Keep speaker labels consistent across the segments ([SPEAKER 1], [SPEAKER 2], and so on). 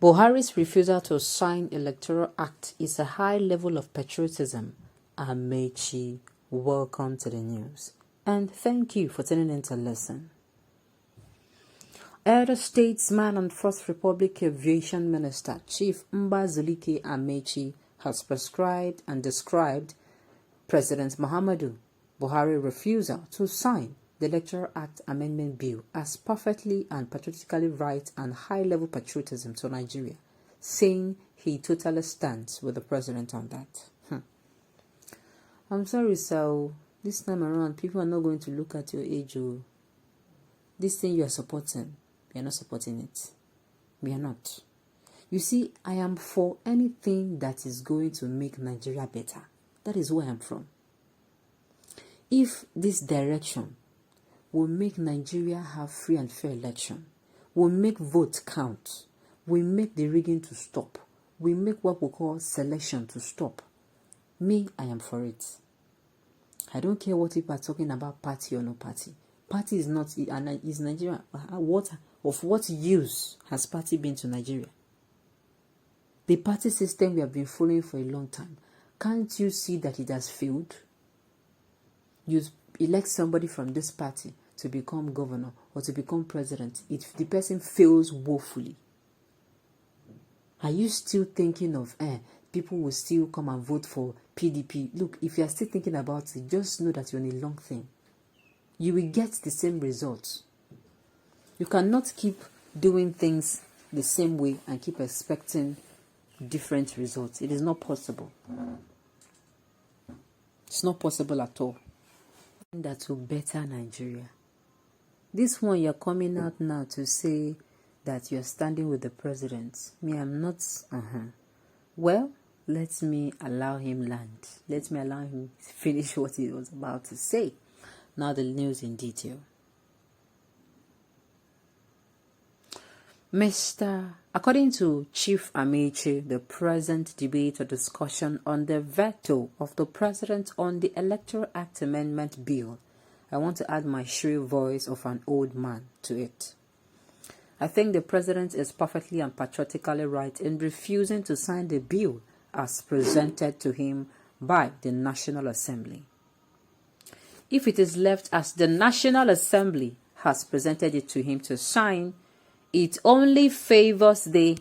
[SPEAKER 1] Buhari's refusal to sign Electoral Act is a high level of patriotism. Ameachi, welcome to the news. And thank you for tuning in to listen. Elder statesman and First Republic Aviation Minister Chief ong R0UBE Ameachi has prescribed and described President Muhammadu Buhari's refusal to sign the Electoral Act Amendment Bill as perfectly and patriotically right and high-level patriotism to Nigeria, saying he totally stands with the president on that. I'm sorry, so this time around, people are not going to look at your age or this thing you are supporting. We are not supporting it. We are not. You see, I am for anything that is going to make Nigeria better. That is where I'm from. If this direction will make Nigeria have free and fair election, will make votes count, will make the rigging to stop, will make what we call selection to stop, me, I am for it. I don't care what people are talking about, party or no party. Party is not, and is Nigeria. Of what use has party been to Nigeria? The party system we have been following for a long time. Can't you see that it has failed? You elect somebody from this party to become governor or to become president. If the person fails woefully, are you still thinking of people will still come and vote for PDP? Look, if you are still thinking about it, just know that you're on a long thing. You will get the same results. You cannot keep doing things the same way and keep expecting different results. It is not possible. It's not possible at all. That will better Nigeria. This one you're coming out now to say that you're standing with the president. Me, I'm not. Well, let me allow him land. Let me allow him finish what he was about to say. Now the news in detail. According to Chief Ameachi, the present debate or discussion on the veto of the president on the Electoral Act Amendment Bill, I want to add my shrill voice of an old man to it. I think the president is perfectly and patriotically right in refusing to sign the bill as presented to him by the National Assembly. If it is left as the National Assembly has presented it to him to sign, it only favors the...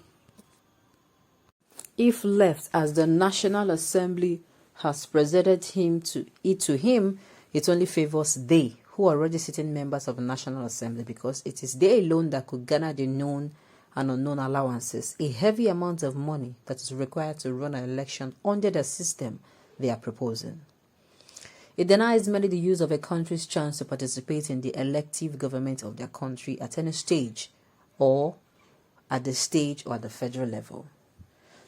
[SPEAKER 1] If left as the National Assembly has presented to him, it only favors they who are already sitting members of the National Assembly, because it is they alone that could garner the known and unknown allowances, a heavy amount of money that is required to run an election under the system they are proposing. It denies many the use of a country's chance to participate in the elective government of their country at any stage, or at the stage or at the federal level.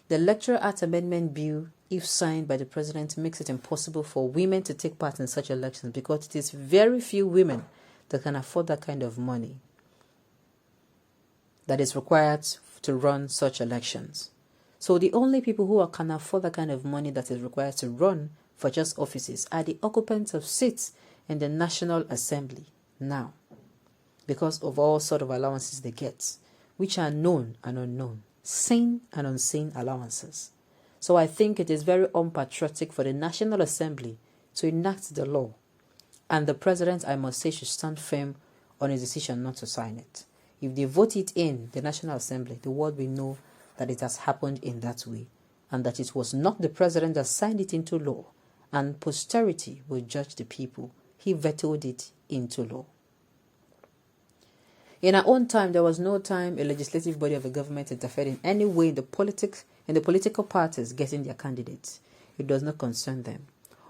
[SPEAKER 1] The Electoral Act Amendment Bill, if signed by the president, makes it impossible for women to take part in such elections, because it is very few women that can afford that kind of money that is required to run such elections. So the only people who can afford that kind of money that is required to run for just offices are the occupants of seats in the National Assembly now, because of all sort of allowances they get, which are known and unknown, seen and unseen allowances. So I think it is very unpatriotic for the National Assembly to enact the law, and the president, I must say, should stand firm on his decision not to sign it. If they vote it in the National Assembly, the world will know that it has happened in that way, and that it was not the president that signed it into law, and posterity will judge the people. He vetoed it into law. In our own time, there was no time a legislative body of a government interfered in any way in the political parties getting their candidates. It does not concern them.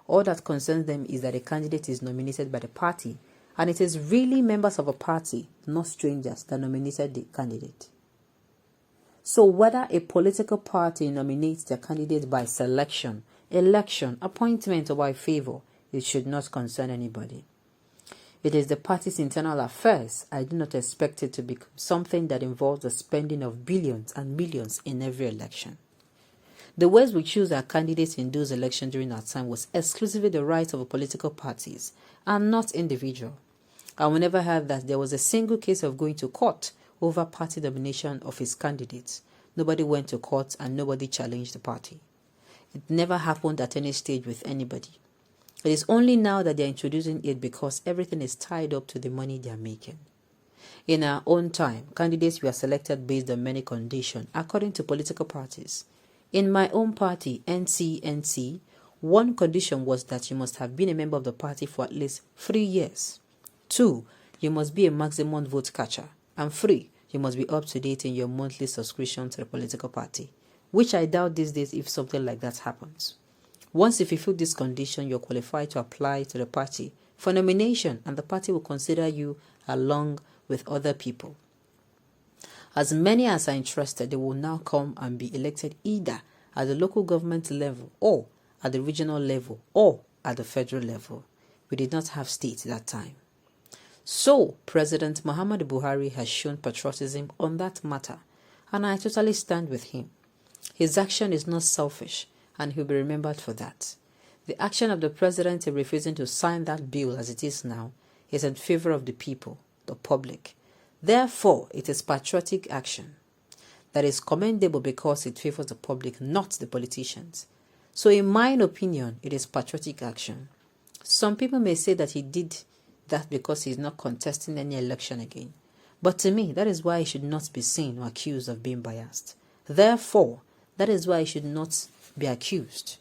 [SPEAKER 1] All that concerns them is that a candidate is nominated by the party, and it is really members of a party, not strangers, that nominated the candidate. So whether a political party nominates their candidate by selection, election, appointment, or by favor, it should not concern anybody. It is the party's internal affairs. I do not expect it to be something that involves the spending of billions and millions in every election. The ways we choose our candidates in those elections during our time was exclusively the right of the political parties and not individual. I will never have that there was a single case of going to court over party nomination of his candidates. Nobody went to court and nobody challenged the party. It never happened at any stage with anybody. It is only now that they're introducing it because everything is tied up to the money they're making. In our own time, candidates were selected based on many conditions according to political parties. In my own party, NCNC, one condition was that you must have been a member of the party for at least 3 years. 2, you must be a maximum vote catcher. And 3, you must be up to date in your monthly subscription to the political party, which I doubt these days if something like that happens. Once you fulfill this condition, you're qualified to apply to the party for nomination, and the party will consider you along with other people. As many as are interested, they will now come and be elected either at the local government level or at the regional level or at the federal level. We did not have state that time. So, President Muhammadu Buhari has shown patriotism on that matter, and I totally stand with him. His action is not selfish, and he'll be remembered for that. The action of the president in refusing to sign that bill as it is now is in favor of the people, the public. Therefore, it is patriotic action that is commendable because it favors the public, not the politicians. So in my opinion, it is patriotic action. Some people may say that he did that because he's not contesting any election again. But to me, that is why he should not be seen or accused of being biased. Therefore, that is why he should not be accused.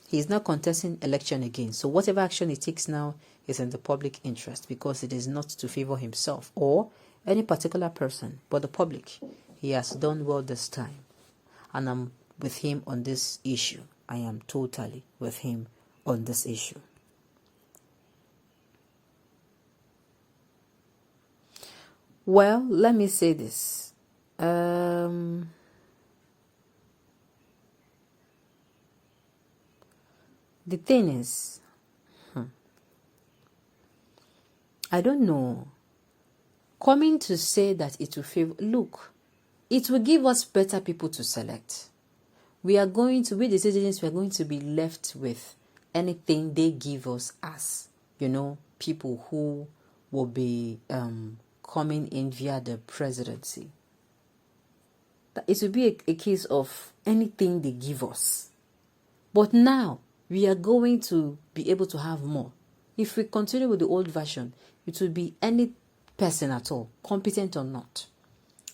[SPEAKER 1] He is not contesting election again. So whatever action he takes now is in the public interest because it is not to favor himself or any particular person, but the public. He has done well this time. And I'm with him on this issue. I am totally with him on this issue. Well, let me say this. The thing is, I don't know. Coming to say that it will favor, look, it will give us better people to select. We the citizens, we are going to be left with anything they give us as, people who will be coming in via the presidency. It will be a case of anything they give us. But now, we are going to be able to have more. If we continue with the old version, it will be any person at all, competent or not.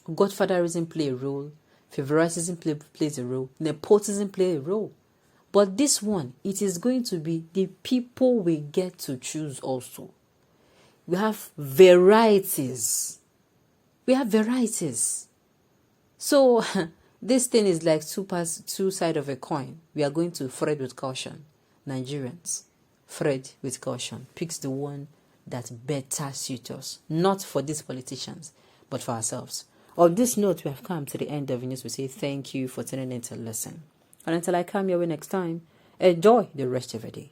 [SPEAKER 1] Godfatherism play a role, favoritism plays a role, nepotism play a role. But this one, it is going to be the people we get to choose also. We have varieties. So, this thing is like two sides of a coin. We are going to thread with caution. Nigerians, thread with caution. Picks the one that better suits us. Not for these politicians, but for ourselves. On this note, we have come to the end of the news. We say thank you for tuning in to listen. And until I come your way next time, enjoy the rest of the day.